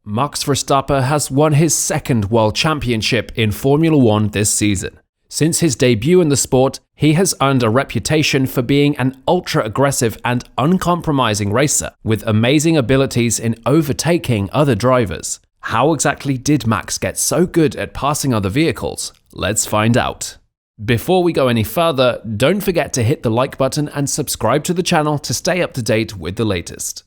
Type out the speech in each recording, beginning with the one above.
Max Verstappen has won his second world championship in Formula 1 this season. Since his debut in the sport, he has earned a reputation for being an ultra-aggressive and uncompromising racer, with amazing abilities in overtaking other drivers. How exactly did Max get so good at passing other vehicles? Let's find out. Before we go any further, don't forget to hit the like button and subscribe to the channel to stay up to date with the latest.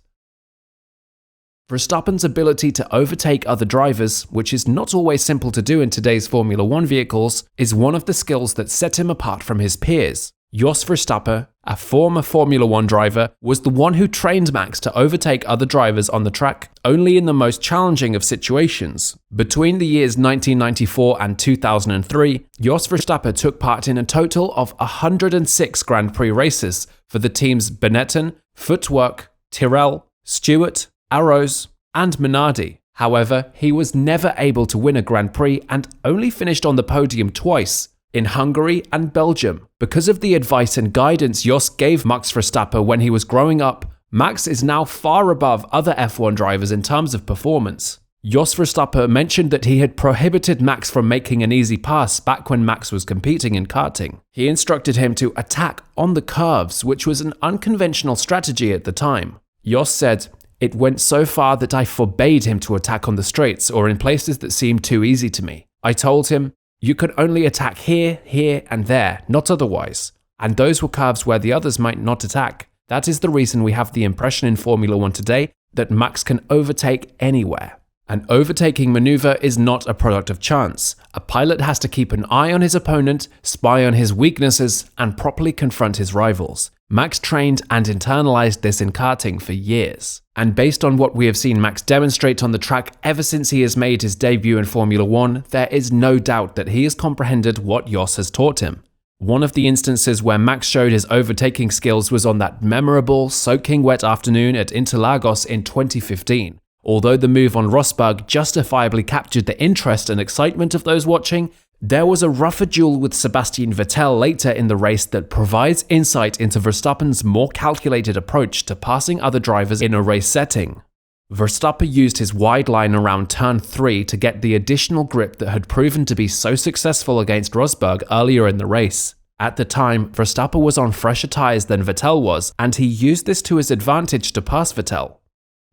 Verstappen's ability to overtake other drivers, which is not always simple to do in today's Formula 1 vehicles, is one of the skills that set him apart from his peers. Jos Verstappen, a former Formula 1 driver, was the one who trained Max to overtake other drivers on the track, only in the most challenging of situations. Between the years 1994 and 2003, Jos Verstappen took part in a total of 106 Grand Prix races for the teams Benetton, Footwork, Tyrrell, Stewart, Arrows, and Minardi. However, he was never able to win a Grand Prix and only finished on the podium twice, in Hungary and Belgium. Because of the advice and guidance Jos gave Max Verstappen when he was growing up, Max is now far above other F1 drivers in terms of performance. Jos Verstappen mentioned that he had prohibited Max from making an easy pass back when Max was competing in karting. He instructed him to attack on the curves, which was an unconventional strategy at the time. Jos said, "It went so far that I forbade him to attack on the straights or in places that seemed too easy to me. I told him, you could only attack here, here, and there, not otherwise. And those were curves where the others might not attack. That is the reason we have the impression in Formula 1 today that Max can overtake anywhere." An overtaking maneuver is not a product of chance. A pilot has to keep an eye on his opponent, spy on his weaknesses, and properly confront his rivals. Max trained and internalized this in karting for years. And based on what we have seen Max demonstrate on the track ever since he has made his debut in Formula 1, there is no doubt that he has comprehended what Jos has taught him. One of the instances where Max showed his overtaking skills was on that memorable, soaking wet afternoon at Interlagos in 2015. Although the move on Rosberg justifiably captured the interest and excitement of those watching, there was a rougher duel with Sebastian Vettel later in the race that provides insight into Verstappen's more calculated approach to passing other drivers in a race setting. Verstappen used his wide line around turn 3 to get the additional grip that had proven to be so successful against Rosberg earlier in the race. At the time, Verstappen was on fresher tyres than Vettel was, and he used this to his advantage to pass Vettel.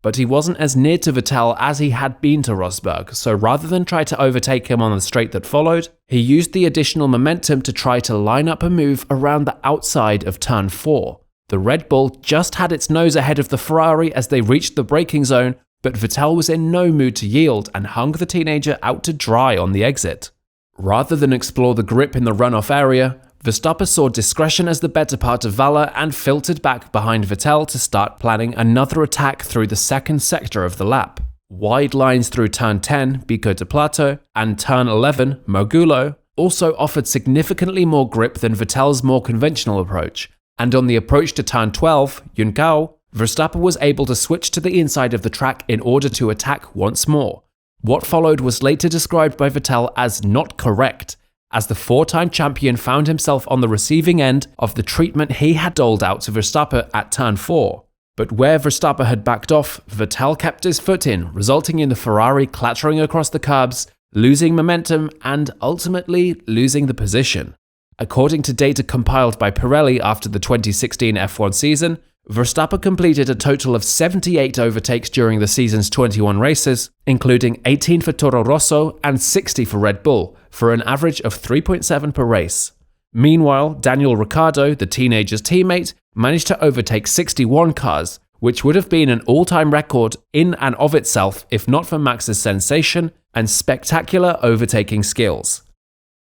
But he wasn't as near to Vettel as he had been to Rosberg, so rather than try to overtake him on the straight that followed, he used the additional momentum to try to line up a move around the outside of turn 4. The Red Bull just had its nose ahead of the Ferrari as they reached the braking zone, but Vettel was in no mood to yield and hung the teenager out to dry on the exit. Rather than explore the grip in the runoff area, Verstappen saw discretion as the better part of valor and filtered back behind Vettel to start planning another attack through the second sector of the lap. Wide lines through turn 10, Bico de Plato, and turn 11, Mogulo, also offered significantly more grip than Vettel's more conventional approach. And on the approach to turn 12, Juncao, Verstappen was able to switch to the inside of the track in order to attack once more. What followed was later described by Vettel as not correct, as the four-time champion found himself on the receiving end of the treatment he had doled out to Verstappen at turn 4. But where Verstappen had backed off, Vettel kept his foot in, resulting in the Ferrari clattering across the curbs, losing momentum, and ultimately losing the position. According to data compiled by Pirelli after the 2016 F1 season, Verstappen completed a total of 78 overtakes during the season's 21 races, including 18 for Toro Rosso and 60 for Red Bull, for an average of 3.7 per race. Meanwhile, Daniel Ricciardo, the teenager's teammate, managed to overtake 61 cars, which would have been an all-time record in and of itself if not for Max's sensation and spectacular overtaking skills.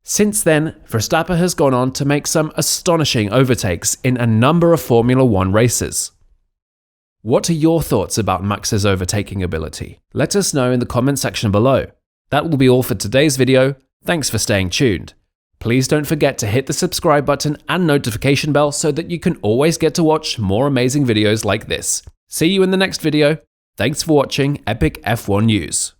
Since then, Verstappen has gone on to make some astonishing overtakes in a number of Formula 1 races. What are your thoughts about Max's overtaking ability? Let us know in the comment section below. That will be all for today's video. Thanks for staying tuned. Please don't forget to hit the subscribe button and notification bell so that you can always get to watch more amazing videos like this. See you in the next video. Thanks for watching Epic F1 News.